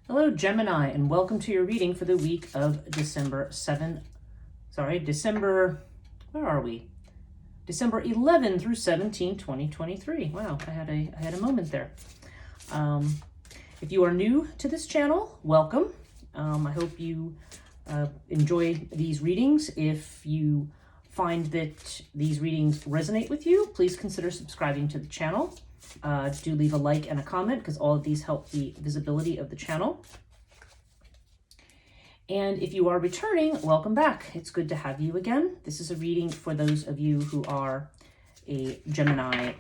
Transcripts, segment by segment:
Hello, Gemini, and welcome to your reading for the week of December 11 through 17, 2023. Wow, I had a moment there. If you are new to this channel, welcome. I hope you enjoy these readings. If you find that these readings resonate with you, please consider subscribing to the channel. Do leave a like and a comment because all of these help the visibility of the channel. And if you are returning, welcome back. It's good to have you again. This is a reading for those of you who are a Gemini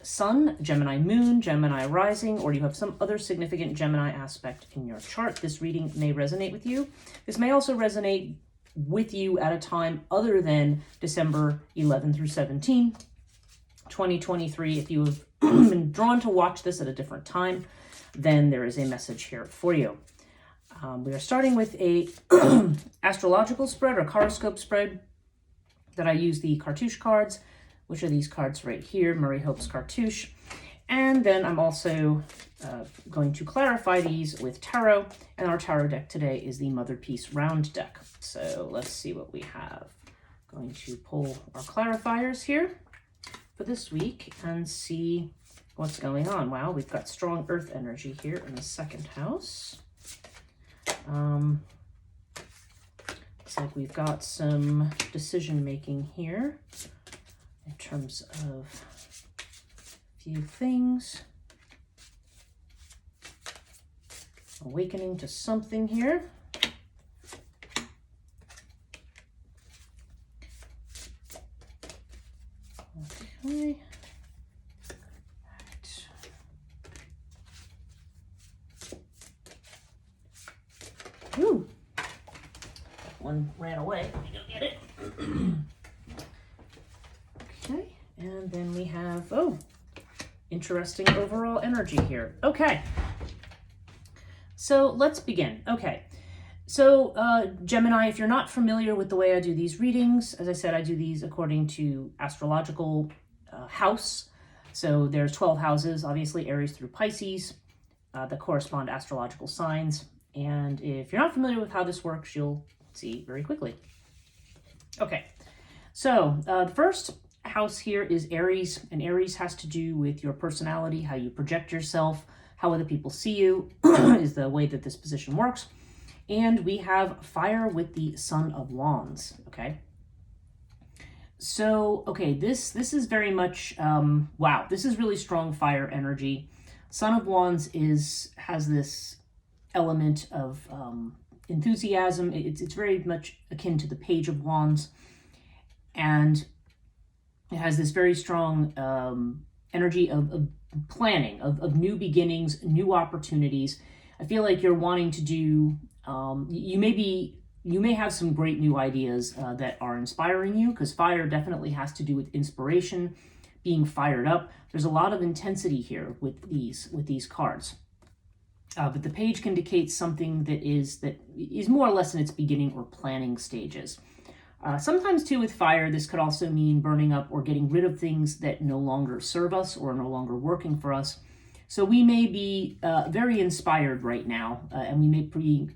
Sun, Gemini Moon, Gemini Rising, or you have some other significant Gemini aspect in your chart. This reading may resonate with you. This may also resonate with you at a time other than December 11 through 17, 2023. If you have been drawn to watch this at a different time, then there is a message here for you. We are starting with a astrological spread or horoscope spread that I use the cartouche cards, which are these cards right here, Murray Hope's cartouche. And then I'm also going to clarify these with tarot, and our tarot deck today is the Mother Peace round deck. So let's see what we have. Going to pull our clarifiers here for this week and see what's going on. Wow, we've got strong earth energy here in the second house. Looks like we've got some decision making here in terms of a few things. Awakening to something here. Okay. Ooh, one ran away. Let me go get it. Okay, and then we have, interesting overall energy here. Okay, so let's begin. Okay, so Gemini, if you're not familiar with the way I do these readings, as I said, I do these according to astrological house. So there's 12 houses, obviously Aries through Pisces, that correspond to astrological signs. And if you're not familiar with how this works, you'll see very quickly. Okay, so the first house here is Aries, and Aries has to do with your personality, how you project yourself, how other people see you, is the way that this position works. And we have fire with the Son of Wands, okay? So, okay, this is very much, wow, this is really strong fire energy. Son of Wands has this element of enthusiasm. It's very much akin to the Page of Wands, and it has this very strong energy of planning, of new beginnings, new opportunities. I feel like you're wanting to do, you may have some great new ideas that are inspiring you, because fire definitely has to do with inspiration, being fired up. There's a lot of intensity here with these cards. But the page can indicate something that is more or less in its beginning or planning stages. Sometimes too with fire, this could also mean burning up or getting rid of things that no longer serve us or are no longer working for us. So we may be very inspired right now, and we may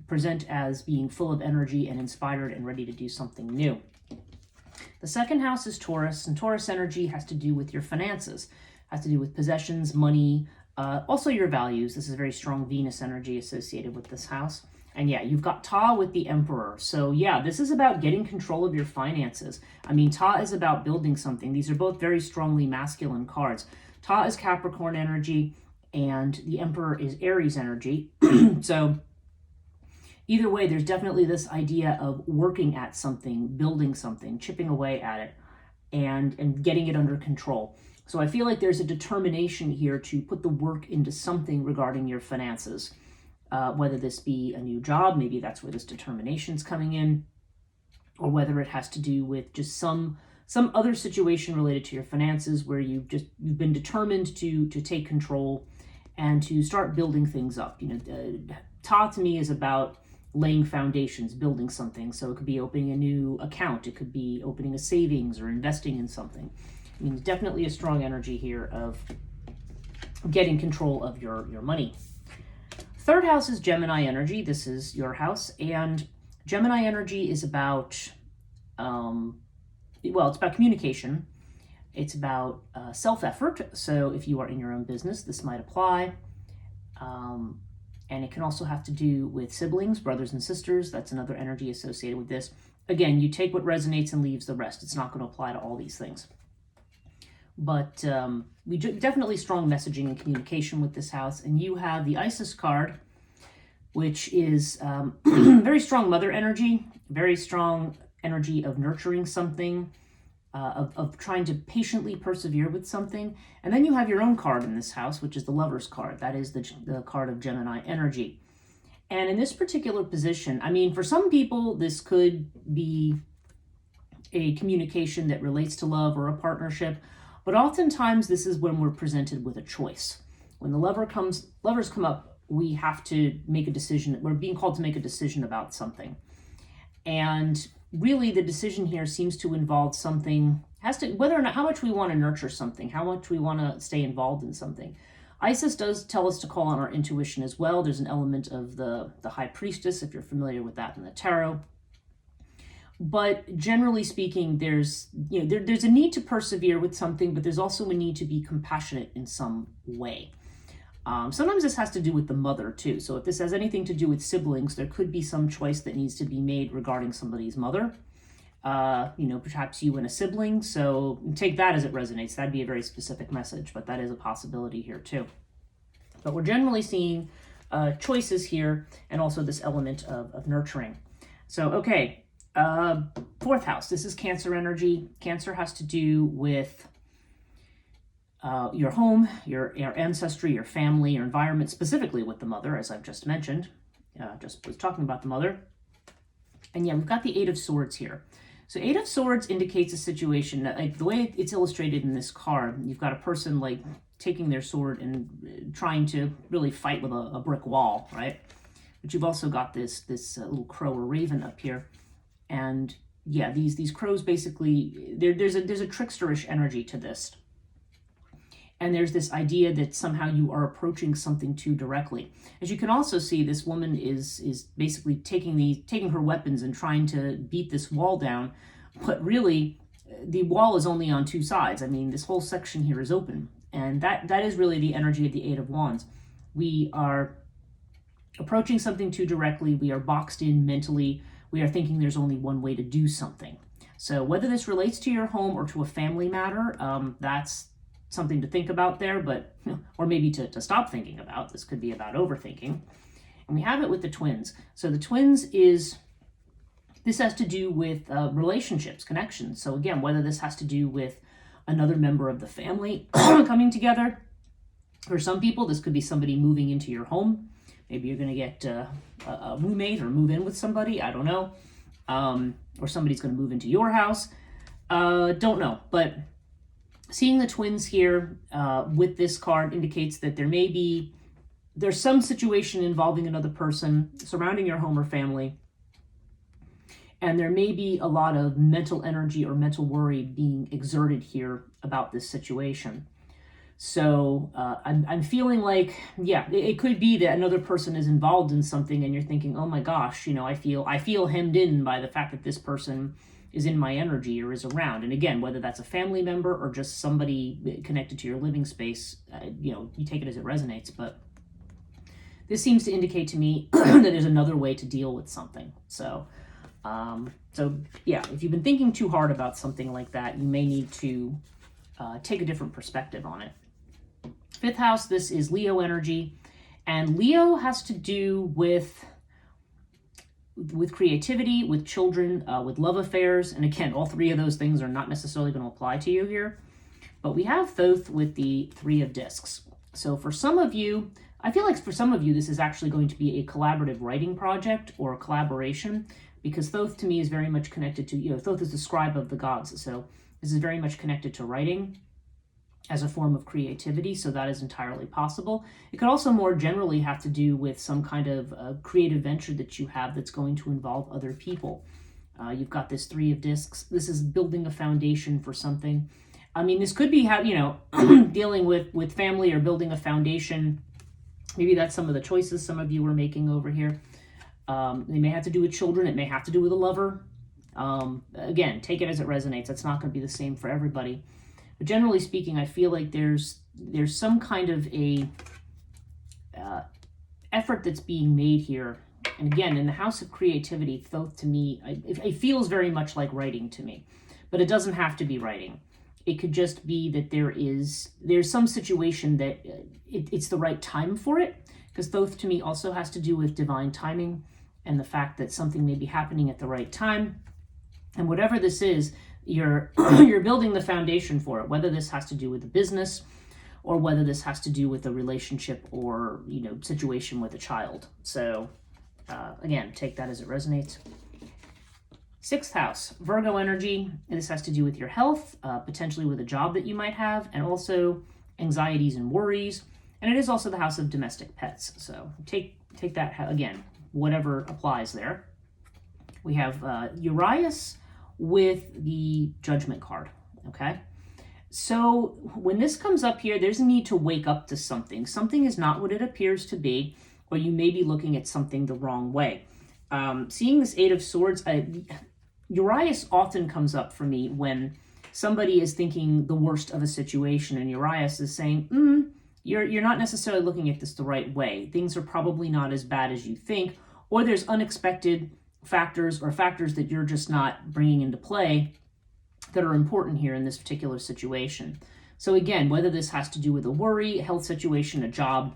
present as being full of energy and inspired and ready to do something new. The second house is Taurus, and Taurus energy has to do with your finances, has to do with possessions, money, also your values. This is very strong Venus energy associated with this house. And yeah, you've got Ta with the Emperor. So yeah, this is about getting control of your finances. I mean, Ta is about building something. These are both very strongly masculine cards. Ta is Capricorn energy, and the Emperor is Aries energy. So either way, there's definitely this idea of working at something, building something, chipping away at it, and getting it under control. So I feel like there's a determination here to put the work into something regarding your finances, whether this be a new job, maybe that's where this determination's coming in, or whether it has to do with just some other situation related to your finances where you've been determined to take control and to start building things up. You know, Ta to me is about laying foundations, building something. So it could be opening a new account, it could be opening a savings or investing in something. I mean, definitely a strong energy here of getting control of your money. third house is Gemini energy. This is your house. And Gemini energy is about, well, it's about communication. It's about self-effort. So if you are in your own business, this might apply. And it can also have to do with siblings, brothers and sisters. That's another energy associated with this. Again, you take what resonates and leaves the rest. It's not going to apply to all these things. But we definitely strong messaging and communication with this house. And you have the Isis card, which is very strong mother energy, very strong energy of nurturing something, of trying to patiently persevere with something. And then you have your own card in this house, which is the Lover's card. That is the card of Gemini energy. And in this particular position, I mean, for some people, this could be a communication that relates to love or a partnership. But oftentimes, this is when we're presented with a choice. When the lovers come up, we have to make a decision. We're being called to make a decision about something. And really, the decision here seems to involve something, whether or not, how much we want to nurture something, how much we want to stay involved in something. Isis does tell us to call on our intuition as well. There's an element of the High Priestess, if you're familiar with that in the tarot. But generally speaking, there's a need to persevere with something, but there's also a need to be compassionate in some way. Sometimes this has to do with the mother too. So if this has anything to do with siblings, there could be some choice that needs to be made regarding somebody's mother. Perhaps you and a sibling. So take that as it resonates. That'd be a very specific message, but that is a possibility here too. But we're generally seeing choices here, and also this element of nurturing. So, okay. Fourth house, this is Cancer energy. Cancer has to do with your home, your ancestry, your family, your environment, specifically with the mother, as I've just mentioned. Just was talking about the mother. And yeah, we've got the Eight of Swords here. So Eight of Swords indicates a situation that, like the way it's illustrated in this card, you've got a person like taking their sword and trying to really fight with a brick wall, right? But you've also got this little crow or raven up here. And yeah, these crows basically, there's a tricksterish energy to this. And there's this idea that somehow you are approaching something too directly. As you can also see, this woman is basically taking her weapons and trying to beat this wall down. But really, the wall is only on two sides. I mean, this whole section here is open. And that is really the energy of the Eight of Wands. We are approaching something too directly. We are boxed in mentally. We are thinking there's only one way to do something. So whether this relates to your home or to a family matter, that's something to think about there, but or maybe to stop thinking about. This could be about overthinking. And we have it with the twins. So the twins this has to do with relationships, connections. So again, whether this has to do with another member of the family coming together. For some people, this could be somebody moving into your home. Maybe you're going to get a roommate or move in with somebody. I don't know. Or somebody's going to move into your house. Don't know. But seeing the twins here with this card indicates that there's some situation involving another person surrounding your home or family. And there may be a lot of mental energy or mental worry being exerted here about this situation. So I'm feeling like, yeah, it could be that another person is involved in something and you're thinking, oh my gosh, I feel hemmed in by the fact that this person is in my energy or is around. And again, whether that's a family member or just somebody connected to your living space, you take it as it resonates. But this seems to indicate to me that there's another way to deal with something. So yeah, if you've been thinking too hard about something like that, you may need to take a different perspective on it. Fifth house, this is Leo energy, and Leo has to do with creativity, with children, with love affairs. And again, all three of those things are not necessarily going to apply to you here. But we have Thoth with the Three of Discs. So for some of you, I feel like for some of you, this is actually going to be a collaborative writing project or a collaboration, because Thoth to me is very much connected to, Thoth is the scribe of the gods. So this is very much connected to writing as a form of creativity, so that is entirely possible. It could also more generally have to do with some kind of creative venture that you have that's going to involve other people. You've got this Three of Discs. This is building a foundation for something. I mean, this could be dealing with family or building a foundation Maybe that's some of the choices some of you are making over here. They may have to do with children. It may have to do with a lover. Again, take it as it resonates. That's not going to be the same for everybody. But generally speaking, I feel like there's some kind of a effort that's being made here. And again, in the house of creativity, Thoth to me, it feels very much like writing to me. But it doesn't have to be writing. It could just be that there's some situation that it's the right time for it. Because Thoth to me also has to do with divine timing and the fact that something may be happening at the right time. And whatever this is, you're building the foundation for it, whether this has to do with the business or whether this has to do with a relationship or, situation with a child. So again, take that as it resonates. 6th house, Virgo energy. And this has to do with your health, potentially with a job that you might have, and also anxieties and worries. And it is also the house of domestic pets. So take that, again, whatever applies there. We have Urias with the Judgment card, okay? So when this comes up here, there's a need to wake up to something. Something is not what it appears to be, or you may be looking at something the wrong way. Seeing this 8 of Swords, Urias often comes up for me when somebody is thinking the worst of a situation, and Urias is saying, you're not necessarily looking at this the right way. Things are probably not as bad as you think, or there's unexpected factors or factors that you're just not bringing into play that are important here in this particular situation. So again, whether this has to do with a worry, a health situation, a job,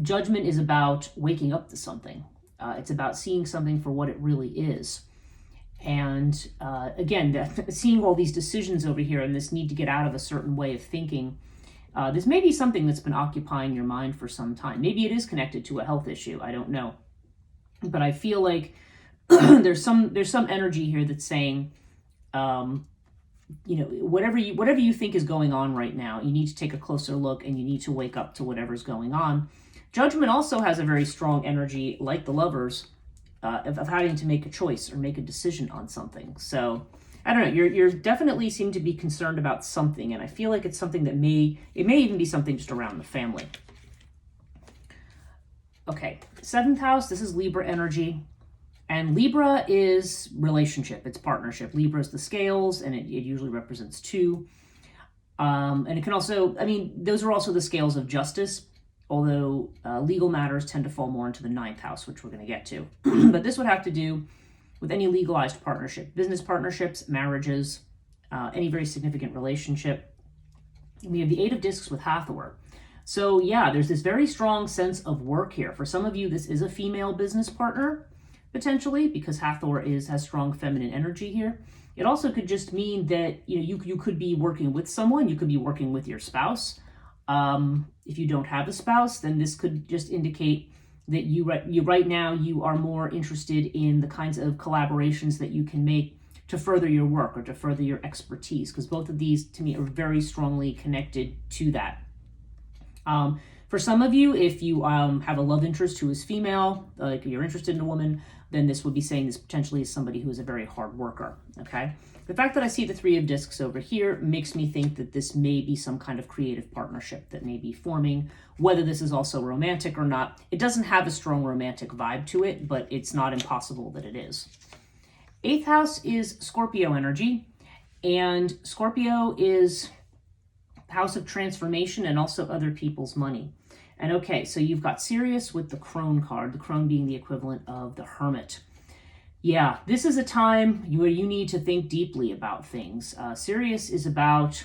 Judgment is about waking up to something. It's about seeing something for what it really is. And again, seeing all these decisions over here and this need to get out of a certain way of thinking, this may be something that's been occupying your mind for some time. Maybe it is connected to a health issue. I don't know. But I feel like there's some energy here that's saying, whatever you think is going on right now, you need to take a closer look and you need to wake up to whatever's going on. Judgment also has a very strong energy, like the Lovers, of having to make a choice or make a decision on something. So I don't know, you're definitely seem to be concerned about something, and I feel like it's something that may even be something just around the family. Okay, 7th house, this is Libra energy. And Libra is relationship, it's partnership. Libra is the scales, and it usually represents 2. And it can also, those are also the scales of justice, although legal matters tend to fall more into the 9th house, which we're going to get to. But this would have to do with any legalized partnership, business partnerships, marriages, any very significant relationship. And we have the 8 of Discs with Hathor. So yeah, there's this very strong sense of work here. For some of you, this is a female business partner, potentially, because Hathor has strong feminine energy here. It also could just mean that you could be working with someone. You could be working with your spouse. If you don't have a spouse, then this could just indicate that you right now you are more interested in the kinds of collaborations that you can make to further your work or to further your expertise, because both of these to me are very strongly connected to that. For some of you, if you have a love interest who is female, like you're interested in a woman, then this would be saying this potentially is somebody who is a very hard worker, okay? The fact that I see the 3 of Discs over here makes me think that this may be some kind of creative partnership that may be forming. Whether this is also romantic or not, it doesn't have a strong romantic vibe to it, but it's not impossible that it is. 8th house is Scorpio energy, and Scorpio is house of transformation and also other people's money. And okay, so you've got Sirius with the Crone card, the Crone being the equivalent of the Hermit. Yeah, this is a time where you need to think deeply about things. Sirius is about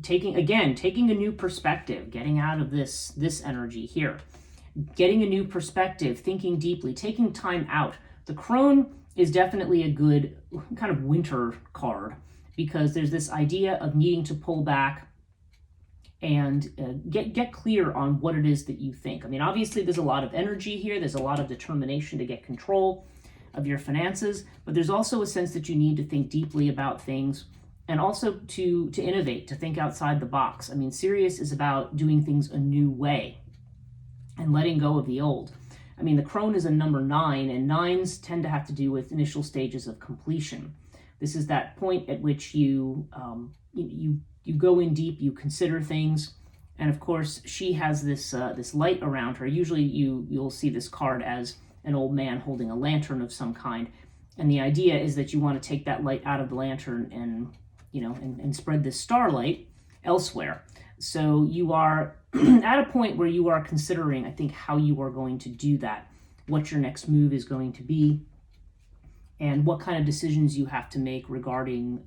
taking a new perspective, getting out of this energy here. Getting a new perspective, thinking deeply, taking time out. The Crone is definitely a good kind of winter card because there's this idea of needing to pull back and get clear on what it is that you think. Obviously there's a lot of energy here. There's a lot of determination to get control of your finances, but there's also a sense that you need to think deeply about things and also to innovate, to think outside the box. Sirius is about doing things a new way and letting go of the old. The Crone is a number 9, and 9s tend to have to do with initial stages of completion. This is that point at which you go in deep, you consider things, And of course, she has this light around her. Usually you'll see this card as an old man holding a lantern of some kind. And the idea is that you want to take that light out of the lantern and, and spread this starlight elsewhere. So you are at a point where you are considering, I think, how you are going to do that, what your next move is going to be, and what kind of decisions you have to make regarding,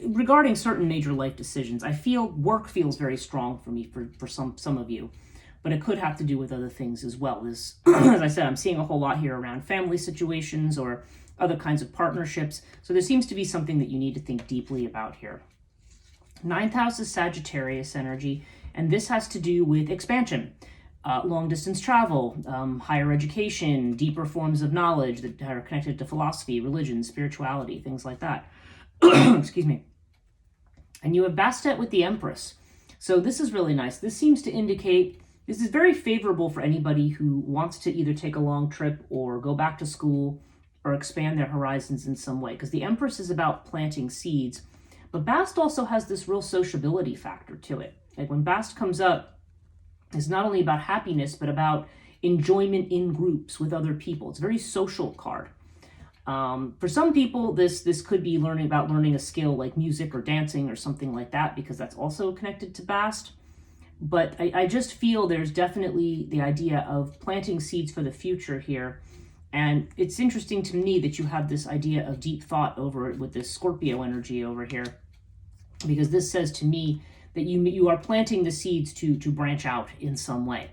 regarding certain major life decisions. I feel work feels very strong for me for some of you, but it could have to do with other things as well. As I said, I'm seeing a whole lot here around family situations or other kinds of partnerships. So there seems to be something that you need to think deeply about here. Ninth house is Sagittarius energy, and this has to do with expansion, long distance travel, higher education, deeper forms of knowledge that are connected to philosophy, religion, spirituality, things like that. Excuse me. And you have Bastet with the Empress. So this is really nice. This seems to indicate this is very favorable for anybody who wants to either take a long trip or go back to school or expand their horizons in some way, because the Empress is about planting seeds. But Bast also has this real sociability factor to it. Like when Bast comes up, it's not only about happiness, but about enjoyment in groups with other people. It's a very social card. For some people, this could be learning a skill like music or dancing or something like that, because that's also connected to Bast. But I just feel there's definitely the idea of planting seeds for the future here. And it's interesting to me that you have this idea of deep thought over it with this Scorpio energy over here, because this says to me that you are planting the seeds to branch out in some way.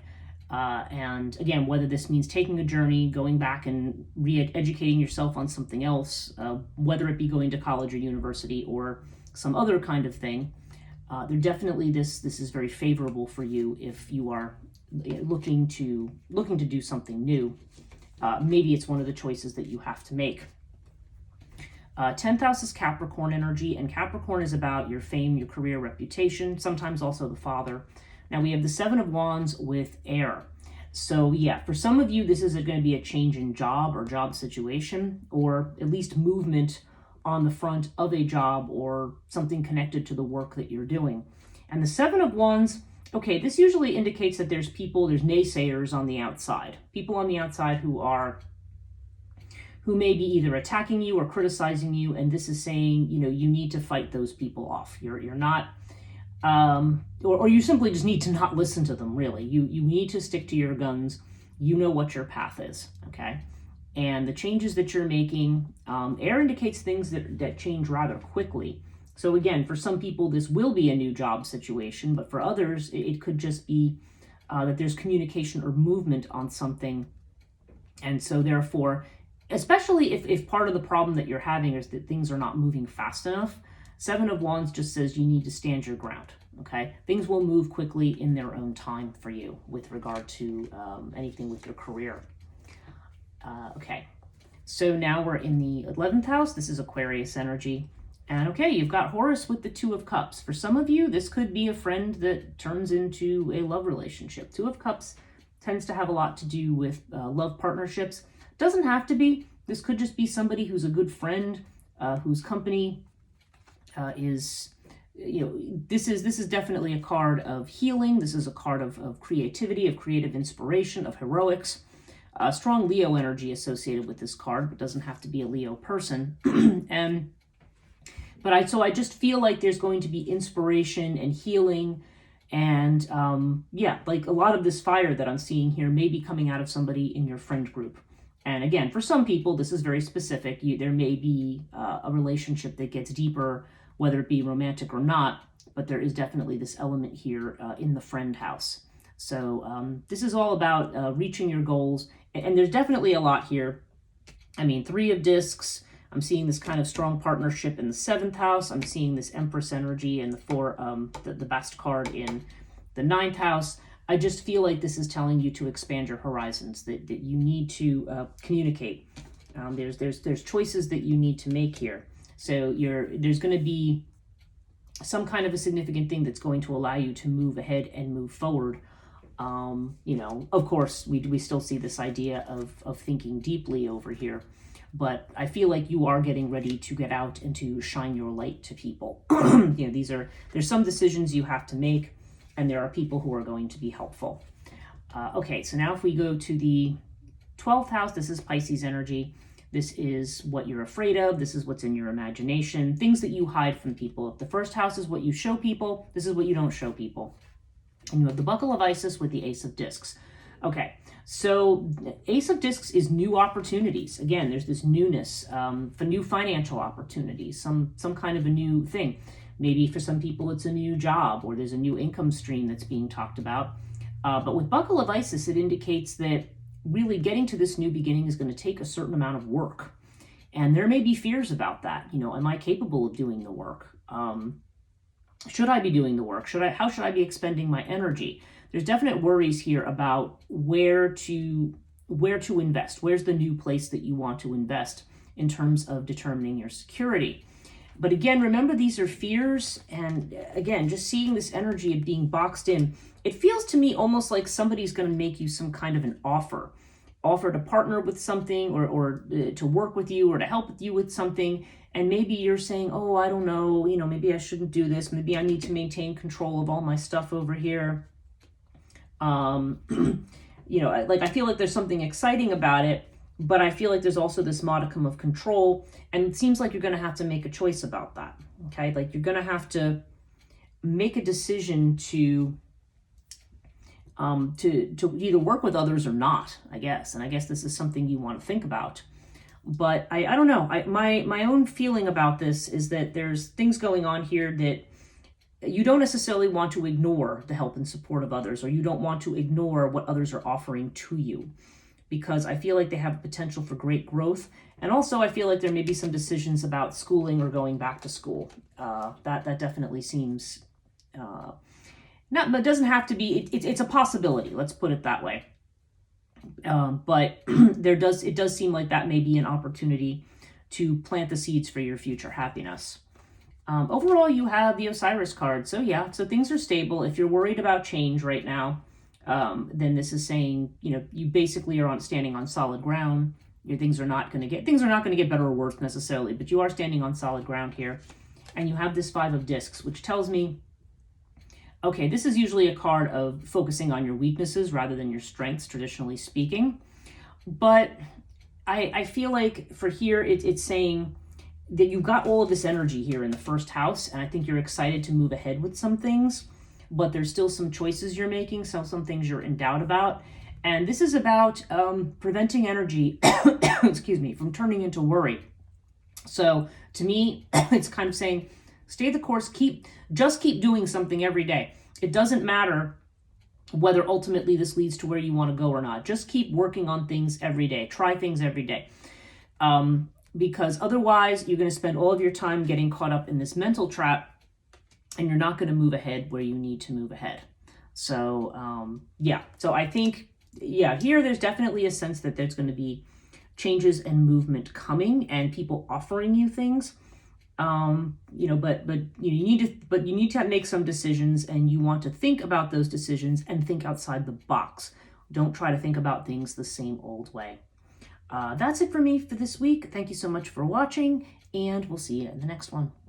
And again, whether this means taking a journey, going back and re-educating yourself on something else, whether it be going to college or university or some other kind of thing, there definitely this is very favorable for you if you are looking to do something new. Maybe it's one of the choices that you have to make. 10th house is Capricorn energy, and Capricorn is about your fame, your career, reputation, sometimes also the father. Now we have the Seven of Wands with air. So yeah, for some of you, this is going to be a change in job or job situation, or at least movement on the front of a job or something connected to the work that you're doing. And the Seven of Wands, okay, this usually indicates that there's naysayers on the outside. People on the outside who may be either attacking you or criticizing you, and this is saying, you need to fight those people off. You're not, or you simply just need to not listen to them, really. You need to stick to your guns. You know what your path is, okay? And the changes that you're making, air indicates things that change rather quickly. So again, for some people, this will be a new job situation, but for others, it could just be that there's communication or movement on something. And so therefore, especially if part of the problem that you're having is that things are not moving fast enough, Seven of Wands just says you need to stand your ground, okay? Things will move quickly in their own time for you with regard to anything with your career. Okay, so now we're in the 11th house. This is Aquarius energy. And okay, you've got Horus with the Two of Cups. For some of you, this could be a friend that turns into a love relationship. Two of Cups tends to have a lot to do with love partnerships. Doesn't have to be. This could just be somebody who's a good friend, whose company is, this is definitely a card of healing. This is a card of creativity, of creative inspiration, of heroics. Strong Leo energy associated with this card, but doesn't have to be a Leo person. So I just feel like there's going to be inspiration and healing, and like a lot of this fire that I'm seeing here may be coming out of somebody in your friend group. And again, for some people, this is very specific. There may be a relationship that gets deeper, whether it be romantic or not, but there is definitely this element here in the friend house. So this is all about reaching your goals, and there's definitely a lot here. I mean, Three of Discs, I'm seeing this kind of strong partnership in the 7th house. I'm seeing this Empress energy and the best card in the 9th house. I just feel like this is telling you to expand your horizons, that you need to communicate. There's choices that you need to make here. So there's going to be some kind of a significant thing that's going to allow you to move ahead and move forward. Of course, we still see this idea of thinking deeply over here. but I feel like you are getting ready to get out and to shine your light to people. There's some decisions you have to make, and there are people who are going to be helpful. Okay, so now if we go to the 12th house, this is Pisces energy. This is what you're afraid of. This is what's in your imagination, things that you hide from people. If the first house is what you show people, this is what you don't show people. And you have the Buckle of Isis with the Ace of Discs. Okay, so Ace of Discs is new opportunities. Again, there's this newness for new financial opportunities, some kind of a new thing. Maybe for some people it's a new job, or there's a new income stream that's being talked about. But with Buckle of Isis, it indicates that really getting to this new beginning is going to take a certain amount of work. And there may be fears about that. Am I capable of doing the work? Should I be doing the work? How should I be expending my energy? There's definite worries here about where to invest. Where's the new place that you want to invest in terms of determining your security? But again, remember, these are fears. And again, just seeing this energy of being boxed in, it feels to me almost like somebody's going to make you some kind of an offer to partner with something, or to work with you, or to help with you with something. And maybe you're saying, oh, I don't know, maybe I shouldn't do this. Maybe I need to maintain control of all my stuff over here. I feel like there's something exciting about it, but I feel like there's also this modicum of control. And it seems like you're going to have to make a choice about that. Okay. Like you're going to have to make a decision to either work with others or not, I guess. And I guess this is something you want to think about. But I don't know. My own feeling about this is that there's things going on here that you don't necessarily want to ignore the help and support of others, or you don't want to ignore what others are offering to you, because I feel like they have potential for great growth. And also I feel like there may be some decisions about schooling or going back to school. That definitely seems, but it doesn't have to be, it's a possibility. Let's put it that way. But it does seem like that may be an opportunity to plant the seeds for your future happiness. Overall, you have the Osiris card. So yeah, so things are stable. If you're worried about change right now, then this is saying, you basically are standing on solid ground. Things are not going to get better or worse necessarily, but you are standing on solid ground here. And you have this 5 of Discs, which tells me, okay, this is usually a card of focusing on your weaknesses rather than your strengths, traditionally speaking. But I feel like for here, it's saying that you've got all of this energy here in the first house, and I think you're excited to move ahead with some things, but there's still some choices you're making, some things you're in doubt about. And this is about preventing energy, excuse me, from turning into worry. So to me, it's kind of saying, stay the course, just keep doing something every day. It doesn't matter whether ultimately this leads to where you want to go or not. Just keep working on things every day. Try things every day. Because otherwise you're going to spend all of your time getting caught up in this mental trap, and you're not going to move ahead where you need to move ahead. So, So I think, here there's definitely a sense that there's going to be changes and movement coming, and people offering you things. But you need to make some decisions, and you want to think about those decisions and think outside the box. Don't try to think about things the same old way. That's it for me for this week. Thank you so much for watching, and we'll see you in the next one.